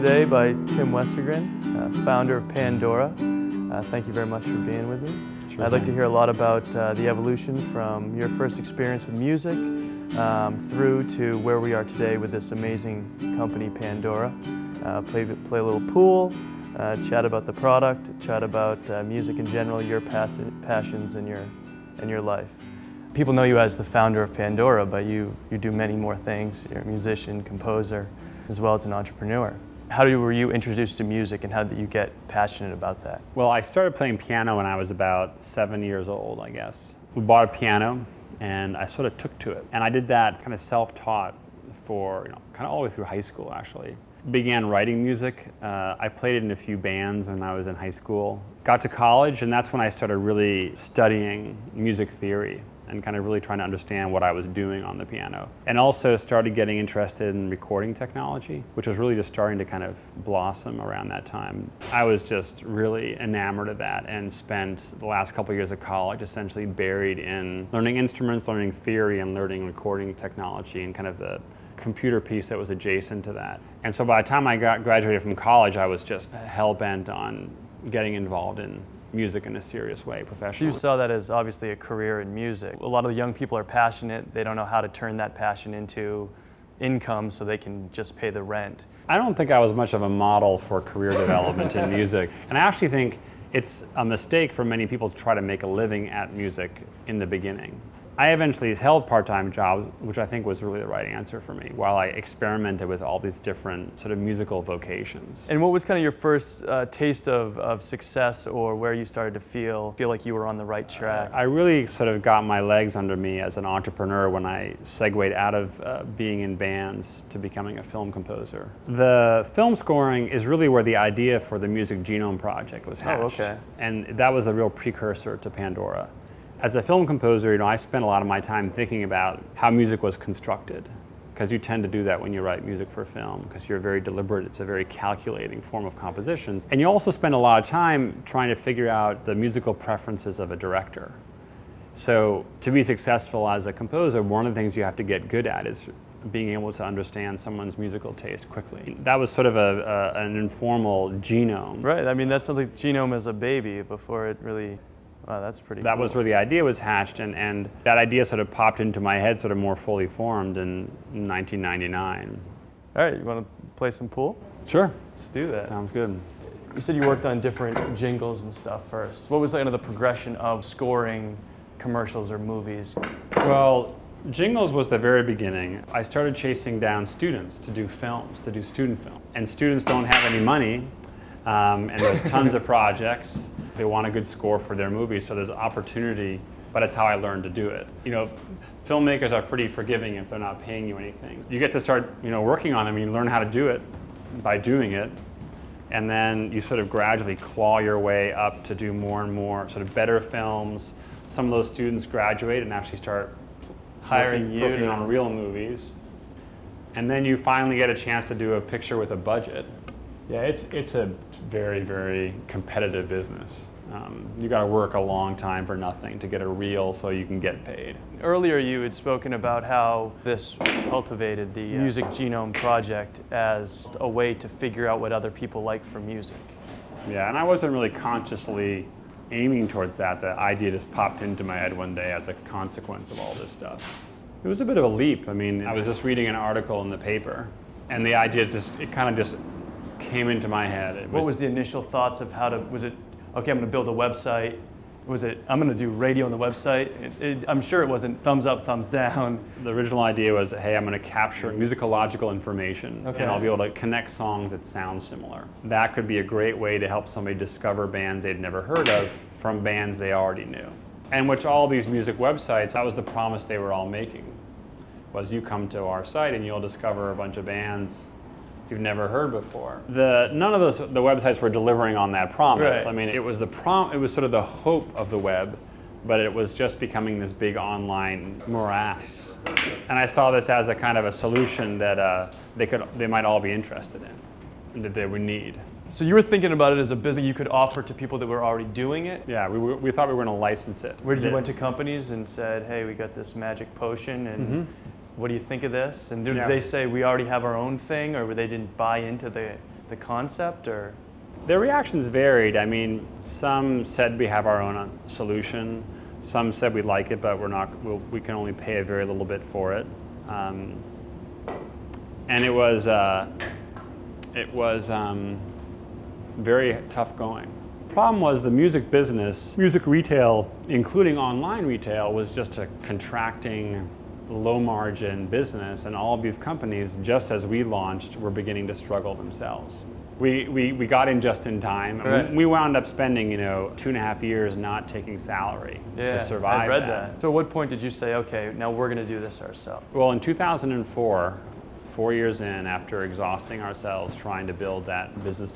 today by Tim Westergren, founder of Pandora. Thank you very much for being with me. Sure I'd like to hear a lot about the evolution from your first experience with music through to where we are today with this amazing company, Pandora. Play a little pool, chat about the product, chat about music in general, your passions in your life. People know you as the founder of Pandora, but you do many more things. You're a musician, composer, as well as an entrepreneur. How were you introduced to music, and how did you get passionate about that? Well, I started playing piano when I was about 7 years old, I guess. We bought a piano, and I sort of took to it. And I did that kind of self-taught for, kind of all the way through high school, actually. Began writing music. I played in a few bands when I was in high school. Got to college, and that's when I started really studying music theory and kind of really trying to understand what I was doing on the piano. And also started getting interested in recording technology, which was really just starting to kind of blossom around that time. I was just really enamored of that and spent the last couple of years of college essentially buried in learning instruments, learning theory, and learning recording technology and kind of the computer piece that was adjacent to that. And so by the time I graduated from college, I was just hell-bent on getting involved in music in a serious way, professionally. So you saw that as obviously a career in music. A lot of the young people are passionate. They don't know how to turn that passion into income so they can just pay the rent. I don't think I was much of a model for career development in music. And I actually think it's a mistake for many people to try to make a living at music in the beginning. I eventually held part-time jobs, which I think was really the right answer for me, while I experimented with all these different sort of musical vocations. And what was kind of your first taste of success, or where you started to feel like you were on the right track? I really sort of got my legs under me as an entrepreneur when I segued out of being in bands to becoming a film composer. The film scoring is really where the idea for the Music Genome Project was hatched. Oh, okay. And that was a real precursor to Pandora. As a film composer, I spent a lot of my time thinking about how music was constructed, because you tend to do that when you write music for film, because you're very deliberate. It's a very calculating form of composition. And you also spend a lot of time trying to figure out the musical preferences of a director. So to be successful as a composer, one of the things you have to get good at is being able to understand someone's musical taste quickly. That was sort of an informal genome. Right, I mean, that sounds like genome as a baby before it really... Wow, that's pretty cool. That was where the idea was hatched, and that idea sort of popped into my head sort of more fully formed in 1999. All right, you want to play some pool? Sure. Let's do that. Sounds good. You said you worked on different jingles and stuff first. What was kind of the progression of scoring commercials or movies? Well, jingles was the very beginning. I started chasing down students to do films, to do student film. And students don't have any money, and there's tons of projects. They want a good score for their movies, so there's opportunity, but it's how I learned to do it. Filmmakers are pretty forgiving if they're not paying you anything. You get to start, working on them, and you learn how to do it by doing it, and then you sort of gradually claw your way up to do more and more sort of better films. Some of those students graduate and actually start working on real movies, and then you finally get a chance to do a picture with a budget. Yeah, it's a very, very competitive business. You got to work a long time for nothing to get a reel so you can get paid. Earlier you had spoken about how this cultivated the Music Genome Project as a way to figure out what other people like from music. Yeah, and I wasn't really consciously aiming towards that. The idea just popped into my head one day as a consequence of all this stuff. It was a bit of a leap. I mean, I was just reading an article in the paper, and the idea it kind of just came into my head. What was the initial thoughts of was it, okay, I'm going to build a website? Was it, I'm going to do radio on the website? I'm sure it wasn't thumbs up, thumbs down. The original idea was, hey, I'm going to capture musicological information, and I'll be able to connect songs that sound similar. That could be a great way to help somebody discover bands they'd never heard of from bands they already knew. And which all these music websites, that was the promise they were all making, was you come to our site and you'll discover a bunch of bands you've never heard before. None of the websites were delivering on that promise. Right. I mean, it was sort of the hope of the web, but it was just becoming this big online morass. And I saw this as a kind of a solution that they might all be interested in, and that they would need. So you were thinking about it as a business you could offer to people that were already doing it? Yeah, we thought we were going to license it. Where you went to companies and said, hey, we got this magic potion, and what do you think of this? And did they say we already have our own thing, or they didn't buy into the the concept, or? Their reactions varied. I mean, some said we have our own solution. Some said we like it, but we can only pay a very little bit for it. And it was very tough going. The problem was the music business, music retail, including online retail, was just a contracting, low margin business, and all of these companies, just as we launched, were beginning to struggle themselves. We got in just in time. Right. We wound up spending 2.5 years not taking salary to survive. I read that. So at what point did you say, okay, now we're going to do this ourselves? Well, in 2004, 4 years in, after exhausting ourselves trying to build that business,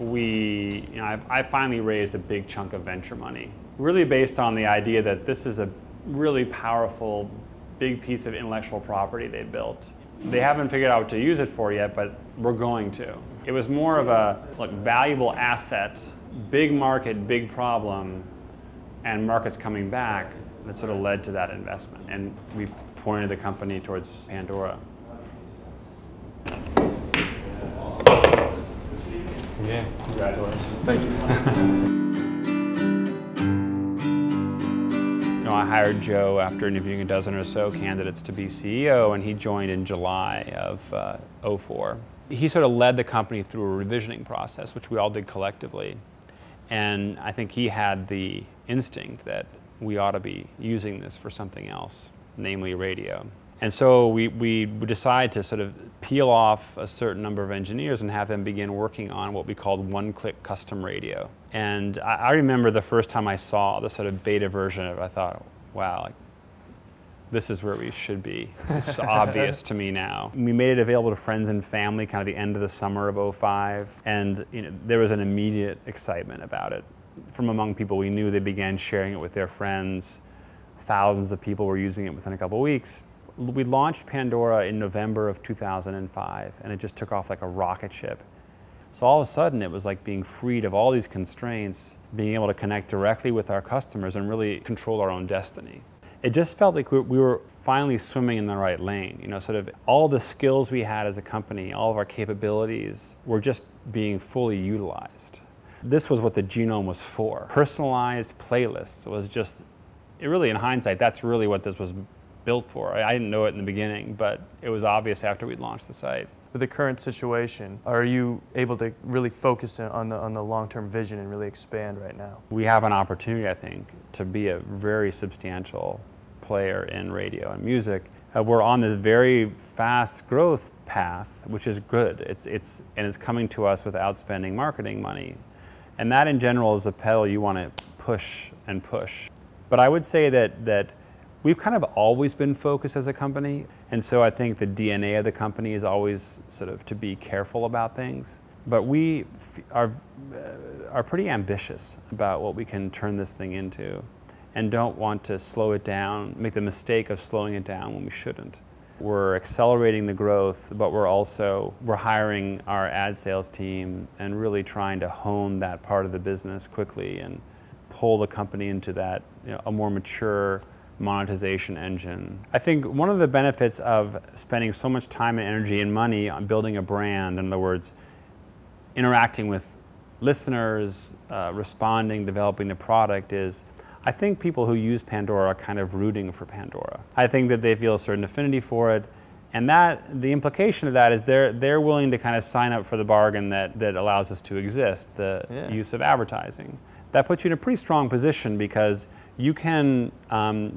I finally raised a big chunk of venture money, really based on the idea that this is a really powerful, big piece of intellectual property they built. They haven't figured out what to use it for yet, but we're going to. It was more of a valuable asset, big market, big problem, and markets coming back that sort of led to that investment. And we pointed the company towards Pandora. Yeah. Congratulations. Thank you. I hired Joe after interviewing a dozen or so candidates to be CEO, and he joined in July of '04. He sort of led the company through a revisioning process, which we all did collectively. And I think he had the instinct that we ought to be using this for something else, namely radio. And so we decided to sort of peel off a certain number of engineers and have them begin working on what we called one-click custom radio. And I remember the first time I saw the sort of beta version of it, I thought, wow, this is where we should be. It's obvious to me now. We made it available to friends and family kind of the end of the summer of '05, and there was an immediate excitement about it. From among people we knew, they began sharing it with their friends. Thousands of people were using it within a couple of weeks. We launched Pandora in November of 2005, and it just took off like a rocket ship. So all of a sudden, it was like being freed of all these constraints, being able to connect directly with our customers and really control our own destiny. It just felt like we were finally swimming in the right lane. Sort of all the skills we had as a company, all of our capabilities were just being fully utilized. This was what the genome was for. Personalized playlists was just, really in hindsight, that's really what this was built for. I didn't know it in the beginning, but it was obvious after we'd launched the site. With the current situation, are you able to really focus on the long-term vision and really expand right now? We have an opportunity, I think, to be a very substantial player in radio and music. We're on this very fast growth path, which is good. It's coming to us without spending marketing money. And that in general is a pedal you want to push and push. But I would say that we've kind of always been focused as a company, and so I think the DNA of the company is always sort of to be careful about things. But we are pretty ambitious about what we can turn this thing into, and don't want to slow it down, make the mistake of slowing it down when we shouldn't. We're accelerating the growth, but we're hiring our ad sales team and really trying to hone that part of the business quickly and pull the company into that, a more mature monetization engine. I think one of the benefits of spending so much time and energy and money on building a brand, in other words, interacting with listeners, responding, developing the product, is I think people who use Pandora are kind of rooting for Pandora. I think that they feel a certain affinity for it, and that the implication of that is they're willing to kind of sign up for the bargain that allows us to exist, the use of advertising. That puts you in a pretty strong position because you can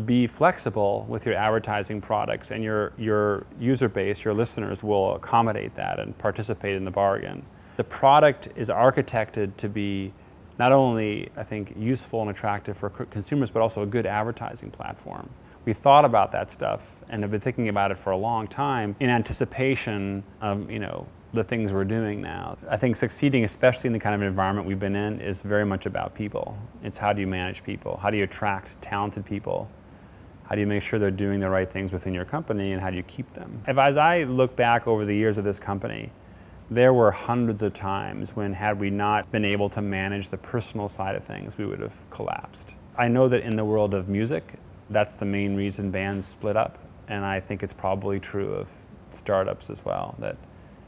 be flexible with your advertising products, and your user base, your listeners, will accommodate that and participate in the bargain. The product is architected to be not only, I think, useful and attractive for consumers, but also a good advertising platform. We thought about that stuff and have been thinking about it for a long time in anticipation of, the things we're doing now. I think succeeding, especially in the kind of environment we've been in, is very much about people. It's how do you manage people? How do you attract talented people? How do you make sure they're doing the right things within your company, and how do you keep them? As I look back over the years of this company, there were hundreds of times when, had we not been able to manage the personal side of things, we would have collapsed. I know that in the world of music, that's the main reason bands split up, and I think it's probably true of startups as well, that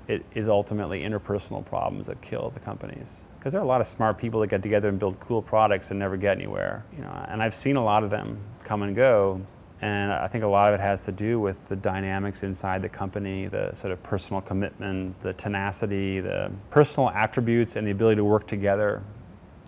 it is ultimately interpersonal problems that kill the companies. Because there are a lot of smart people that get together and build cool products and never get anywhere. You know, and I've seen a lot of them come and go, and I think a lot of it has to do with the dynamics inside the company, the sort of personal commitment, the tenacity, the personal attributes, and the ability to work together,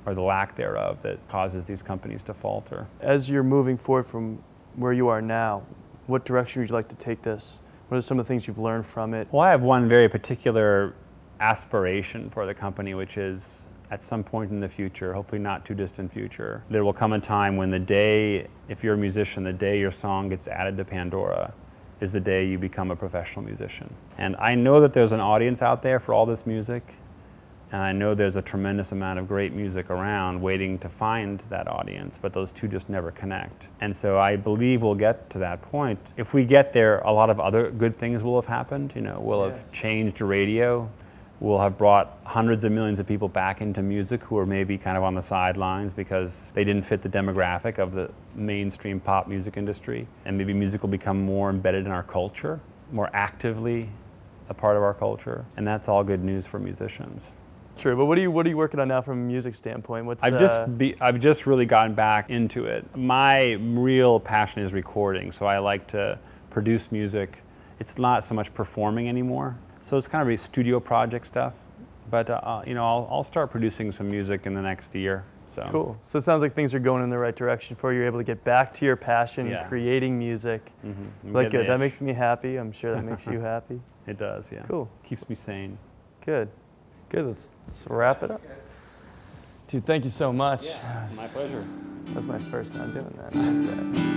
or the lack thereof, that causes these companies to falter. As you're moving forward from where you are now, what direction would you like to take this? What are some of the things you've learned from it? Well, I have one very particular aspiration for the company, which is at some point in the future, hopefully not too distant future, there will come a time when the day, if you're a musician, the day your song gets added to Pandora is the day you become a professional musician. And I know that there's an audience out there for all this music, and I know there's a tremendous amount of great music around waiting to find that audience, but those two just never connect. And so I believe we'll get to that point. If we get there, a lot of other good things will have happened. You know, we'll have changed radio. We'll have brought hundreds of millions of people back into music who are maybe kind of on the sidelines because they didn't fit the demographic of the mainstream pop music industry. And maybe music will become more embedded in our culture, more actively a part of our culture. And that's all good news for musicians. True, but what are you working on now from a music standpoint? I've just really gotten back into it. My real passion is recording, so I like to produce music. It's not so much performing anymore, so it's kind of a studio project stuff. But you know, I'll start producing some music in the next year. So. Cool. So it sounds like things are going in the right direction for you. You're able to get back to your passion, creating music. Like good. That makes me happy. I'm sure that makes you happy. It does, yeah. Cool. Keeps me sane. Good. Good, let's wrap it up. Dude, thank you so much. Yeah, my pleasure. That was my first time doing that.